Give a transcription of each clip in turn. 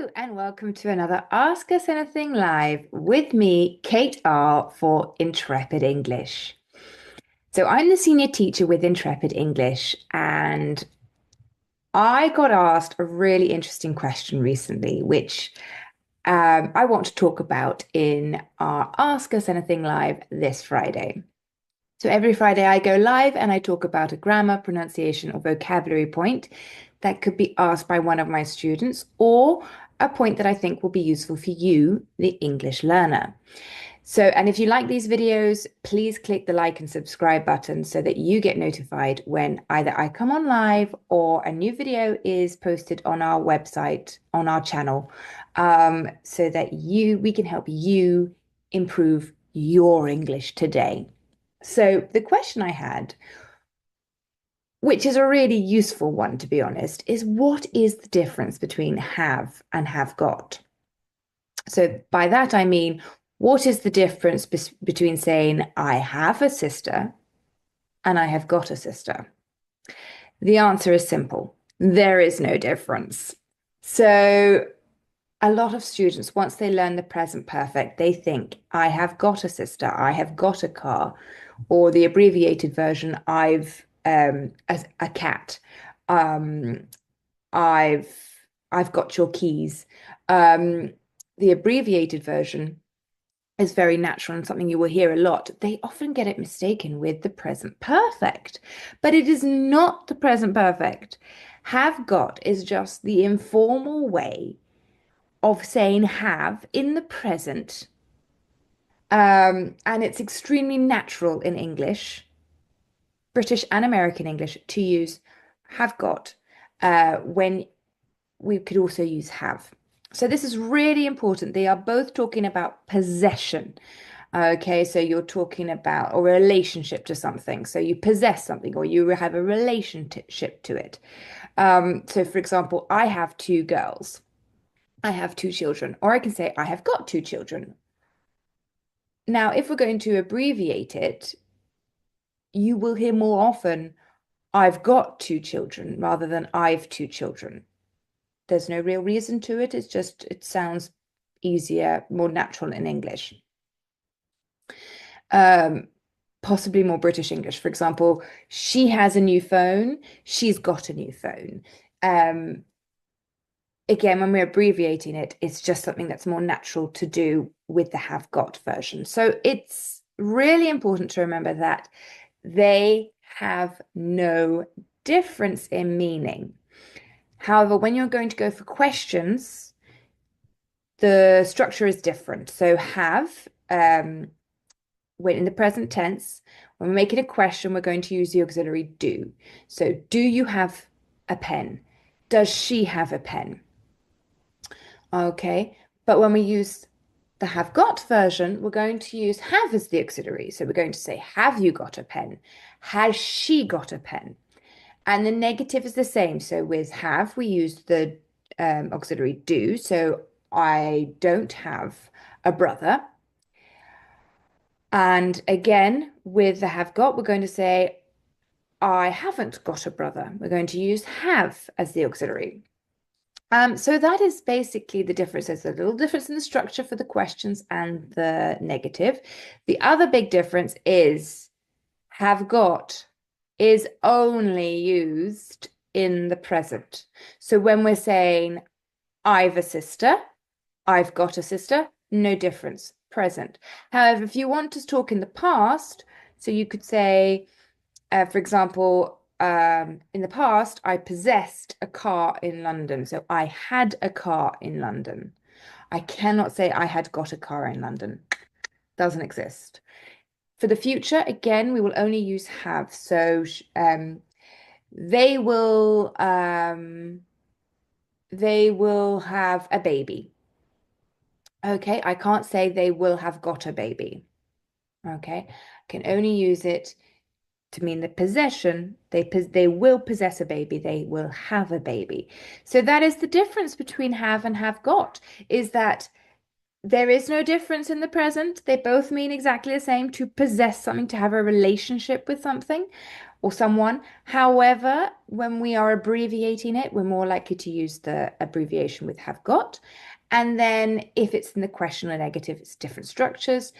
Hello and welcome to another Ask Us Anything Live with me, Kate R. for Intrepid English. So I'm the senior teacher with Intrepid English, and I got asked a really interesting question recently, which I want to talk about in our Ask Us Anything Live this Friday. So every Friday I go live and I talk about a grammar, pronunciation, or vocabulary point that could be asked by one of my students or a point that I think will be useful for you, the English learner. So, and if you like these videos, please click the like and subscribe button so that you get notified when either I come on live or a new video is posted on our website, on our channel, so that we can help you improve your English today. So the question I had, which is a really useful one, to be honest, is what is the difference between have and have got? So by that, I mean, what is the difference between saying I have a sister and I have got a sister? The answer is simple. There is no difference. So a lot of students, once they learn the present perfect, they think, I have got a sister, I have got a car, or the abbreviated version, a cat. Um, I've I've got your keys. The abbreviated version is very natural and something you will hear a lot. They often get it mistaken with the present perfect, but it is not the present perfect. Have got is just the informal way of saying have in the present. And it's extremely natural in English, British and American English, to use have got when we could also use have. So this is really important. They are both talking about possession. Okay, so you're talking about or a relationship to something. So you possess something or you have a relationship to it. So for example, I have two girls. I have two children. Or I can say I have got two children. Now, if we're going to abbreviate it, you will hear more often, I've got two children rather than I've two children. There's no real reason to it. It's just, it sounds easier, more natural in English. Possibly more British English. For example, she has a new phone. She's got a new phone. Again, when we're abbreviating it, it's just something that's more natural to do with the have got version. So it's really important to remember that they have no difference in meaning. However, when you're going to go for questions, the structure is different. So have, when in the present tense, when we're making a question, we're going to use the auxiliary do. So do you have a pen? Does she have a pen? Okay, but when we use the have got version, we're going to use have as the auxiliary. So we're going to say, have you got a pen? Has she got a pen? And the negative is the same. So with have, we use the auxiliary do. So I don't have a brother. And again, with the have got, we're going to say, I haven't got a brother. We're going to use have as the auxiliary. So that is basically the difference. There's a little difference in the structure for the questions and the negative. The other big difference is have got is only used in the present. So when we're saying I've a sister, I've got a sister, no difference, present. However, if you want to talk in the past, so you could say, for example, in the past, I possessed a car in London. So I had a car in London. I cannot say I had got a car in London. Doesn't exist. For the future, again, we will only use have. So they will have a baby. Okay, I can't say they will have got a baby. Okay, I can only use it to mean the possession. They will possess a baby. They will have a baby. So that is the difference between have and have got, is that there is no difference in the present. They both mean exactly the same, to possess something, to have a relationship with something, or someone. However, when we are abbreviating it, we're more likely to use the abbreviation with have got. And then if it's in the question or negative, it's different structures.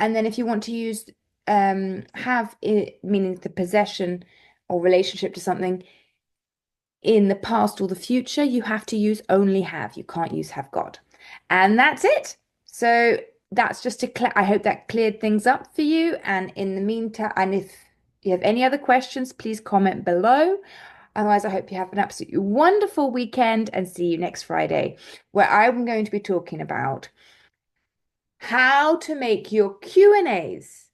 And then if you want to use have it, meaning the possession or relationship to something in the past or the future, you have to use only have. You can't use have got. And that's it. So that's just to I hope that cleared things up for you. And in the meantime, and if you have any other questions, please comment below. Otherwise, I hope you have an absolutely wonderful weekend and see you next Friday, where I'm going to be talking about how to make your Q&As.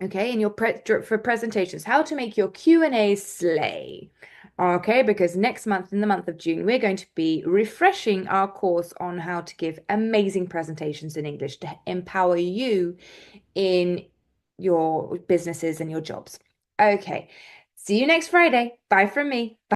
Okay, in your for presentations, how to make your Q&As slay. Okay, because next month, in the month of June, we're going to be refreshing our course on how to give amazing presentations in English to empower you in your businesses and your jobs. Okay, see you next Friday. Bye from me. Bye.